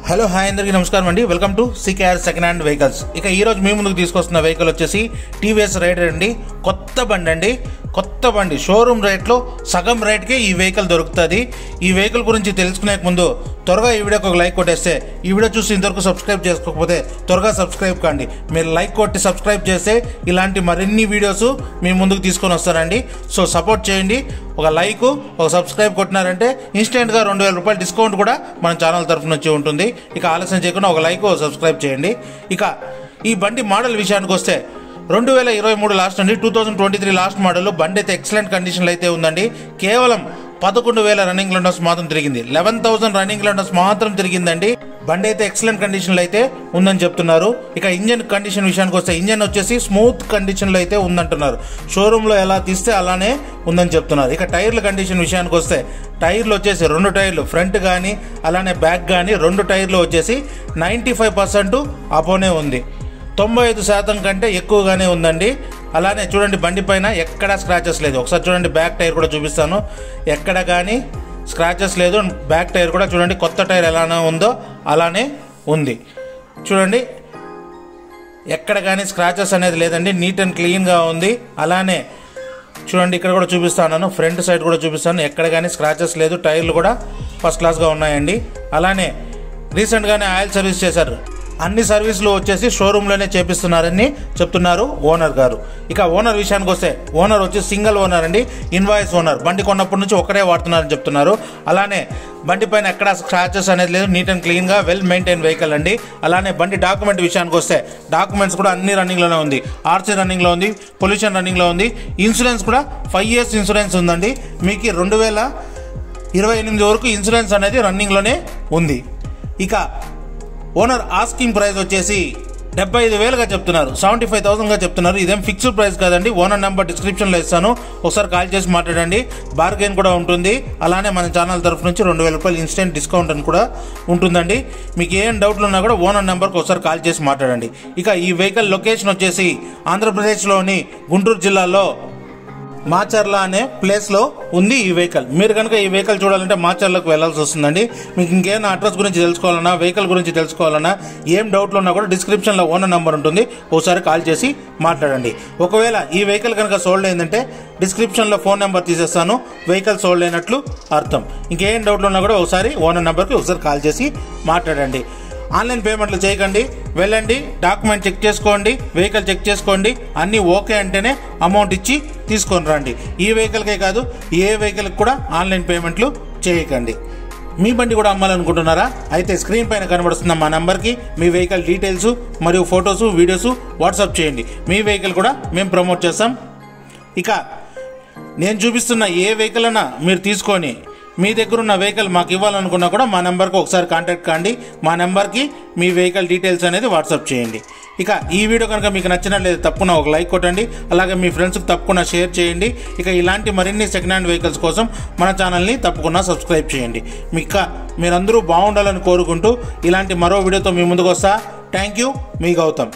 Hello hi అందరికీ నమస్కారం అండి. Welcome to CKR second hand vehicles. ఇక ఈరోజు మీ ముందుకు తీసుకొస్తున్న వెహికల్ వచ్చేసి టీవీఎస్ రైడర్ అండి. కొత్త బండి షోరూమ్ రేట్లో సగం రేట్కే ఈ వెహికల్ దొరుకుతుంది. ఈ వెహికల్ గురించి తెలుసుకునే ముందు త్వరగా ఈ వీడియోకి ఒక లైక్ కొట్టేస్తే, ఈ వీడియో చూసి ఇంతవరకు సబ్స్క్రైబ్ చేసుకోకపోతే త్వరగా సబ్స్క్రైబ్ కాండి. మీరు లైక్ కొట్టి సబ్స్క్రైబ్ చేస్తే ఇలాంటి మరిన్ని వీడియోస్ మీ ముందుకు తీసుకొని వస్తారండి. సో సపోర్ట్ చేయండి. ఒక లైక్, ఒక సబ్స్క్రైబ్ కొట్టినారంటే ఇన్స్టెంట్గా 2000 రూపాయలు డిస్కౌంట్ కూడా మన ఛానల్ తరఫు నుంచి ఉంటుంది. ఇక ఆలస్యం చేయకుండా ఒక లైక్, ఒక సబ్స్క్రైబ్ చేయండి. ఇక ఈ బండి మోడల్ విషయానికి వస్తే 2023 లాస్ట్ అండి. 2023 లాస్ట్ మోడల్. బండి అయితే ఎక్సలెంట్ కండిషన్లో అయితే ఉందండి. కేవలం 11,000 రన్నింగ్ కిలోమీటర్స్ మాత్రం తిరిగింది. 11,000 రన్నింగ్ కిలోమీటర్స్ మాత్రం తిరిగిందండి. బండి అయితే ఎక్సలెంట్ కండిషన్లో అయితే ఉందని చెప్తున్నారు. ఇక ఇంజన్ కండిషన్ విషయానికి వస్తే ఇంజన్ వచ్చేసి స్మూత్ కండిషన్లో అయితే ఉందంటున్నారు. షోరూంలో ఎలా తీస్తే అలానే ఉందని చెప్తున్నారు. ఇక టైర్ల కండిషన్ విషయానికి వస్తే టైర్లు వచ్చేసి 2 టైర్లు ఫ్రంట్ కానీ అలానే బ్యాక్ కానీ 2 టైర్లు వచ్చేసి 95% అపోనే ఉంది. 95% కంటే ఎక్కువగానే ఉందండి. అలానే చూడండి, బండి పైన ఎక్కడా స్క్రాచెస్ లేదు. ఒకసారి చూడండి, బ్యాక్ టైర్ కూడా చూపిస్తాను. ఎక్కడ కానీ స్క్రాచెస్ లేదు. బ్యాక్ టైర్ కూడా చూడండి, కొత్త టైర్ ఎలానే ఉందో అలానే ఉంది. చూడండి, ఎక్కడ కానీ స్క్రాచెస్ అనేది లేదండి. నీట్ అండ్ క్లీన్గా ఉంది. అలానే చూడండి, ఇక్కడ కూడా చూపిస్తాను, ఫ్రంట్ సైడ్ కూడా చూపిస్తాను. ఎక్కడ కానీ స్క్రాచెస్ లేదు. టైర్లు కూడా ఫస్ట్ క్లాస్గా ఉన్నాయండి. అలానే రీసెంట్గానే ఆయిల్ సర్వీస్ చేశారు. అన్ని సర్వీసులు వచ్చేసి షోరూంలోనే చేపిస్తున్నారని చెప్తున్నారు ఓనర్ గారు. ఇక ఓనర్ విషయానికి వస్తే ఓనర్ వచ్చి సింగిల్ ఓనర్ అండి, ఇన్వాయిస్ ఓనర్. బండి కొన్నప్పటి నుంచి ఒకటే వాడుతున్నారని చెప్తున్నారు. అలానే బండి పైన ఎక్కడ స్క్రాచెస్ అనేది లేదు. నీట్ అండ్ క్లీన్గా వెల్ మెయింటైన్ వెహికల్ అండి. అలానే బండి డాక్యుమెంట్ విషయానికి వస్తే డాక్యుమెంట్స్ కూడా అన్ని రన్నింగ్లోనే ఉంది. ఆర్సీ రన్నింగ్లో ఉంది, పొల్యూషన్ రన్నింగ్లో ఉంది. ఇన్సూరెన్స్ కూడా 5 years ఇన్సూరెన్స్ ఉందండి. మీకు 2028 వరకు ఇన్సూరెన్స్ అనేది రన్నింగ్లోనే ఉంది. ఇక ఓనర్ ఆస్కింగ్ ప్రైస్ వచ్చేసి 75,000గా చెప్తున్నారు. 75,000గా చెప్తున్నారు. ఇదేం ఫిక్స్డ్ ప్రైస్ కాదండి. ఓనర్ నెంబర్ డిస్క్రిప్షన్లో ఇస్తాను, ఒకసారి కాల్ చేసి మాట్లాడండి. బార్గెన్ కూడా ఉంటుంది. అలానే మన ఛానల్ తరఫు నుంచి 2,000 రూపాయలు ఇన్స్టెంట్ డిస్కౌంట్ అని కూడా ఉంటుందండి. మీకు ఏం డౌట్లు ఉన్నా కూడా ఓనర్ నెంబర్కి ఒకసారి కాల్ చేసి మాట్లాడండి. ఇక ఈ వెహికల్ లొకేషన్ వచ్చేసి ఆంధ్రప్రదేశ్లోని గుంటూరు జిల్లాలో మాచర్ల అనే ప్లేస్లో ఉంది ఈ వెహికల్. మీరు కనుక ఈ వెహికల్ చూడాలంటే మాచర్లకు వెళ్లాల్సి వస్తుందండి. మీకు ఇంకేమైనా అడ్రస్ గురించి తెలుసుకోవాలన్నా, వెహికల్ గురించి తెలుసుకోవాలన్నా, ఏం డౌట్లు ఉన్నా కూడా డిస్క్రిప్షన్లో ఓనర్ నెంబర్ ఉంటుంది, ఒకసారి కాల్ చేసి మాట్లాడండి. ఒకవేళ ఈ వెహికల్ కనుక సోల్డ్ అయిందంటే డిస్క్రిప్షన్లో ఫోన్ నెంబర్ తీసేస్తాను, వెహికల్ సోల్డ్ అయినట్లు అర్థం. ఇంకేం డౌట్లు ఉన్నా కూడా ఒకసారి ఓనర్ నెంబర్కి ఒకసారి కాల్ చేసి మాట్లాడండి. ఆన్లైన్ పేమెంట్లు చేయకండి. వెళ్ళండి, డాక్యుమెంట్ చెక్ చేసుకోండి, వెహికల్ చెక్ చేసుకోండి. అన్నీ ఓకే అంటేనే అమౌంట్ ఇచ్చి తీసుకొని రండి. ఈ వెహికల్కే కాదు, ఏ వెహికల్కి కూడా ఆన్లైన్ పేమెంట్లు చేయకండి. మీ బండి కూడా అమ్మాలనుకుంటున్నారా? అయితే స్క్రీన్ పైన కనబడుతున్న మా నెంబర్కి మీ వెహికల్ డీటెయిల్స్ మరియు ఫొటోస్, వీడియోస్ వాట్సాప్ చేయండి. మీ వెహికల్ కూడా మేము ప్రమోట్ చేస్తాం. ఇక నేను చూపిస్తున్న ఏ వెహికల్ అయినా మీరు తీసుకొని మీ దగ్గర ఉన్న వెహికల్ మాకు ఇవ్వాలనుకున్నా కూడా మా నెంబర్కి ఒకసారి కాంటాక్ట్ కాండి. మా నెంబర్కి మీ వెహికల్ డీటెయిల్స్ అనేది వాట్సాప్ చేయండి. ఇక ఈ వీడియో కనుక మీకు నచ్చినట్లయితే తప్పకుండా ఒక లైక్ కొట్టండి. అలాగే మీ ఫ్రెండ్స్కి తప్పకుండా షేర్ చేయండి. ఇక ఇలాంటి మరిన్ని సెకండ్ హ్యాండ్ వెహికల్స్ కోసం మన ఛానల్ని తప్పకుండా సబ్స్క్రైబ్ చేయండి. మీరందరూ బాగుండాలని కోరుకుంటూ ఇలాంటి మరో వీడియోతో మీ ముందుకు వస్తా. థ్యాంక్ యూ, మీ గౌతమ్.